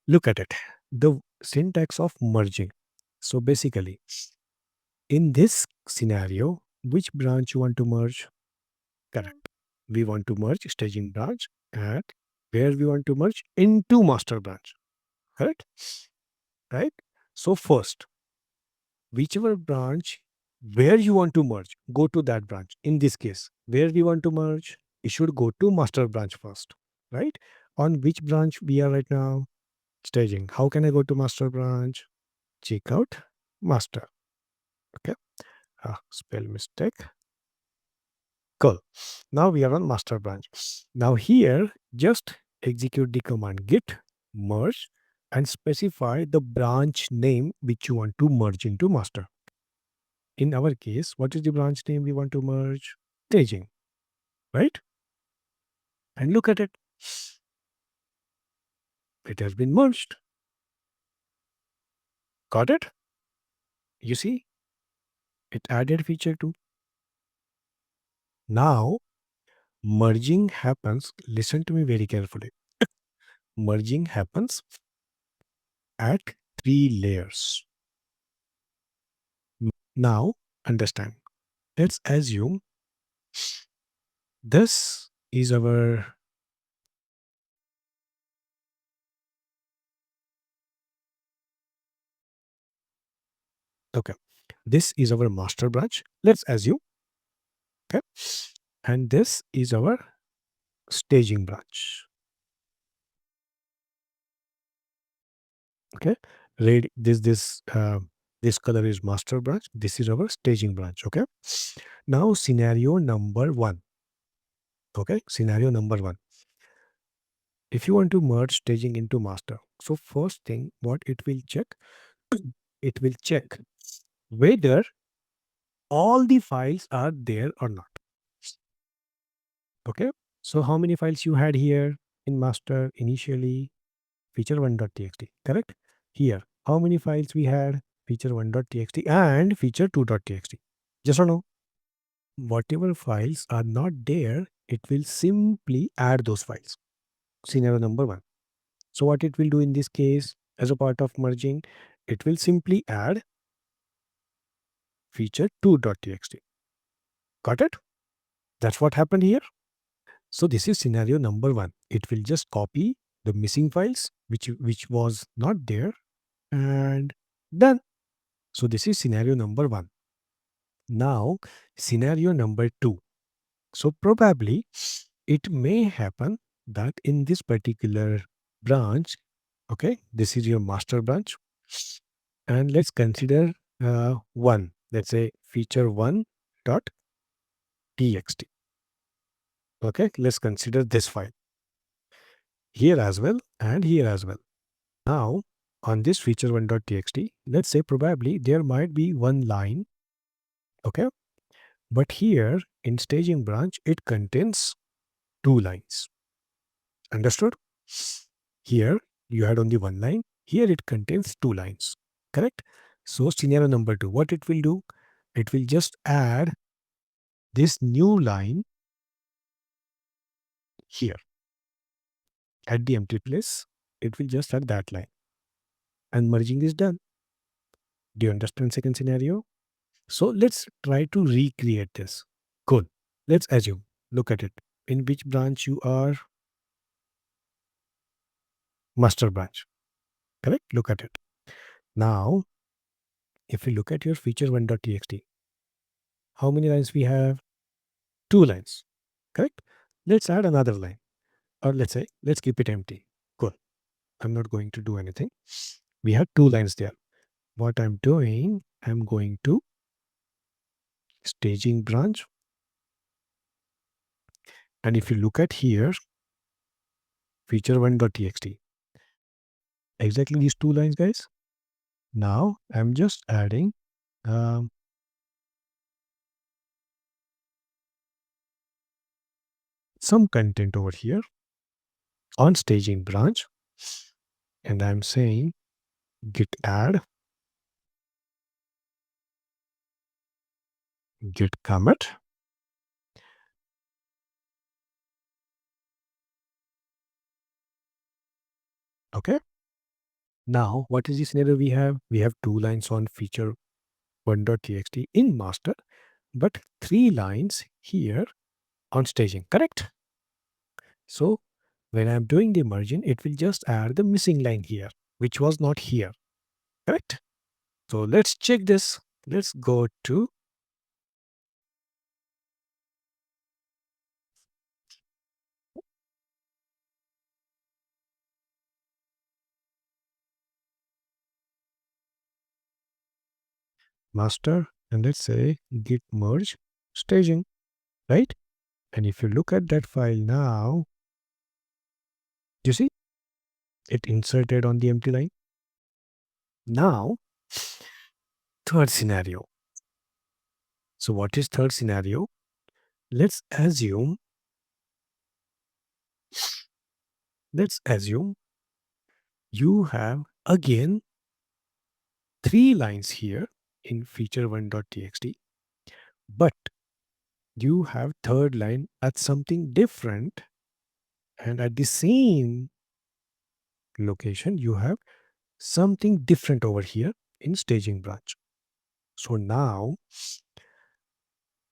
Look at it. The syntax of merging. So basically, in this scenario, which branch you want to merge? Correct. We want to merge staging branch and where we want to merge into master branch. Correct? Right? So first, whichever branch where you want to merge, go to that branch. In this case, where we want to merge, it should go to master branch first. Right? On which branch we are right now? Staging. How can I go to master branch? Check out master. Okay. Spell mistake. Cool. Now we are on master branch. Now here, just execute the command git merge and specify the branch name which you want to merge into master. In our case, what is the branch name we want to merge? Staging, right? And look at it. It has been merged. Got it? You see, it added feature 2. Now, merging happens. Listen to me very carefully. Merging happens at 3 layers. Now, understand. Let's assume this is our okay. This is our master branch. Let's assume okay, and this is our staging branch. Okay, red. This color is master branch. This is our staging branch. Okay. Now scenario number 1. Okay, scenario number 1. If you want to merge staging into master, so first thing what it will check, it will check whether all the files are there or not. Okay. So how many files you had here in master initially? Feature1.txt, correct? Here, how many files we had? Feature1.txt and feature2.txt. Yes or no? Whatever files are not there, it will simply add those files. Scenario number 1. So what it will do in this case, as a part of merging, it will simply add feature2.txt. Got it? That's what happened here. So this is scenario number 1. It will just copy the missing files which was not there and done. So this is scenario number 1. Now scenario number 2. So probably it may happen that in this particular branch, okay, this is your master branch, and let's consider one. Let's say feature1 dot txt. Okay, let's consider this file here as well and here as well. Now, on this feature1.txt, let's say probably there might be one line, okay? But here in staging branch, it contains 2 lines. Understood? Here you had only one line. Here it contains 2 lines. Correct? So scenario number 2, what it will do? It will just add this new line here at the empty place. It will just add that line, and merging is done. Do you understand second scenario? So let's try to recreate this. Cool. Let's assume. Look at it. In which branch you are? Master branch. Correct? Look at it. Now, if we look at your feature1.txt, how many lines we have? 2 lines. Correct? Let's add another line. Or let's say, let's keep it empty. Cool. I'm not going to do anything. We have 2 lines there. What I'm doing, I'm going to staging branch. And if you look at here, feature1.txt, exactly these 2 lines, guys. Now I'm just adding um, some content over here on staging branch, and I'm saying git add, git commit. Okay. Now, what is the scenario we have? We have two lines on feature one.txt in master, but three lines here on staging, correct? So when I'm doing the merging, it will just add the missing line here, which was not here, correct? So let's check this. Let's go to master and let's say git merge staging, right? And if you look at that file now, you see it inserted on the empty line. Now, third scenario. So what is third scenario? Let's assume, let's assume you have again three lines here in feature one.txt, but you have third line at something different, and at the same location you have something different over here in staging branch. So now,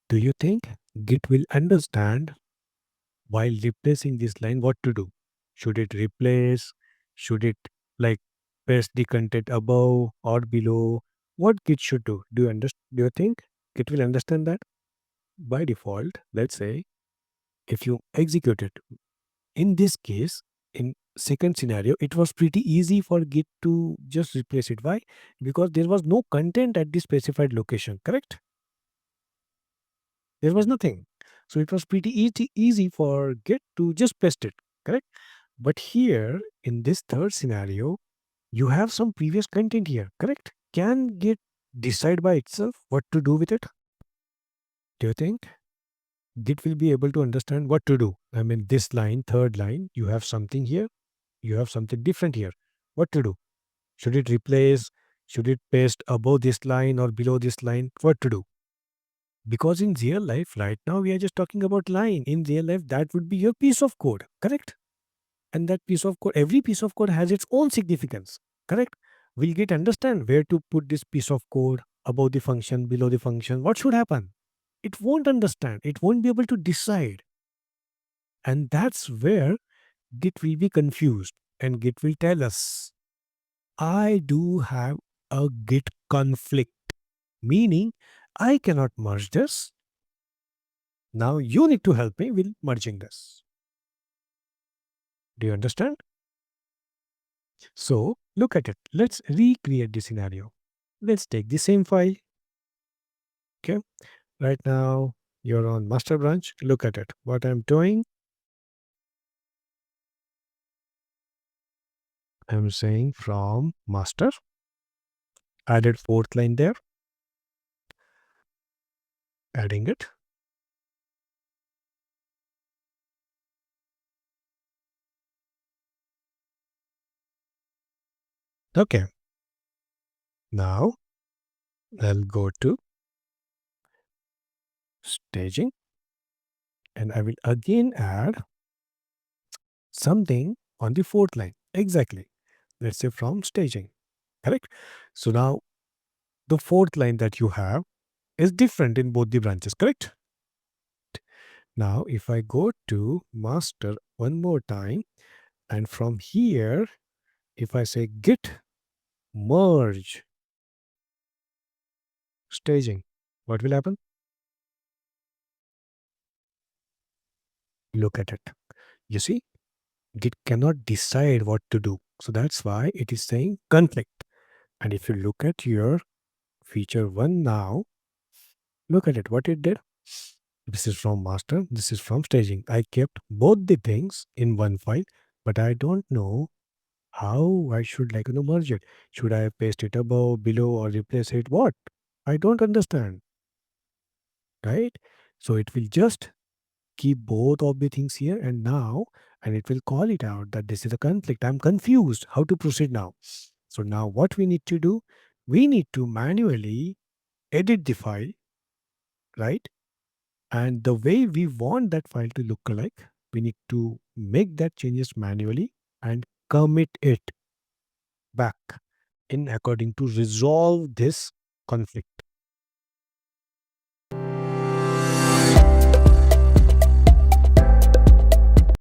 do you think Git will understand while replacing this line what to do? Should it replace? Should it like paste the content above or below? What Git should do? Do you understand? Do you think Git will understand that? By default, let's say if you execute it, in this case, in second scenario, it was pretty easy for Git to just replace it. Why? Because there was no content at the specified location, correct? There was nothing. So it was pretty easy for Git to just paste it, correct? But here in this third scenario, you have some previous content here, correct? Can Git decide by itself what to do with it? Do you think Git will be able to understand what to do? I mean, this line, third line, you have something here, you have something different here. What to do? Should it replace? Should it paste above this line or below this line? What to do? Because in real life, right now, we are just talking about line. In real life, that would be your piece of code, correct? And that piece of code, every piece of code has its own significance, correct? Will Git understand where to put this piece of code above the function, below the function? What should happen? It won't understand. It won't be able to decide. And that's where Git will be confused. And Git will tell us, I do have a Git conflict, meaning I cannot merge this. Now you need to help me with merging this. Do you understand? So look at it. Let's recreate the scenario. Let's take the same file. Okay. Right now you're on master branch. Look at it. What I'm doing, I'm saying from master, added fourth line there, adding it. Okay. Now I'll go to staging and I will again add something on the fourth line. Exactly. Let's say from staging. Correct? So now the fourth line that you have is different in both the branches, correct? Now, if I go to master one more time, and from here, if I say git merge staging, what will happen? Look at it. You see, Git cannot decide what to do. So that's why it is saying conflict. And if you look at your feature one now, look at it, what it did. This is from master, this is from staging. I kept both the things in one file, but I don't know how I should merge it. Should I paste it above, below, or replace it? What? I don't understand, right? So it will just keep both of the things here and it will call it out that this is a conflict. I'm confused. How to proceed now? So now what we need to do? We need to manually edit the file, right? And the way we want that file to look like, we need to make that changes manually and commit it. back in according to resolve this conflict.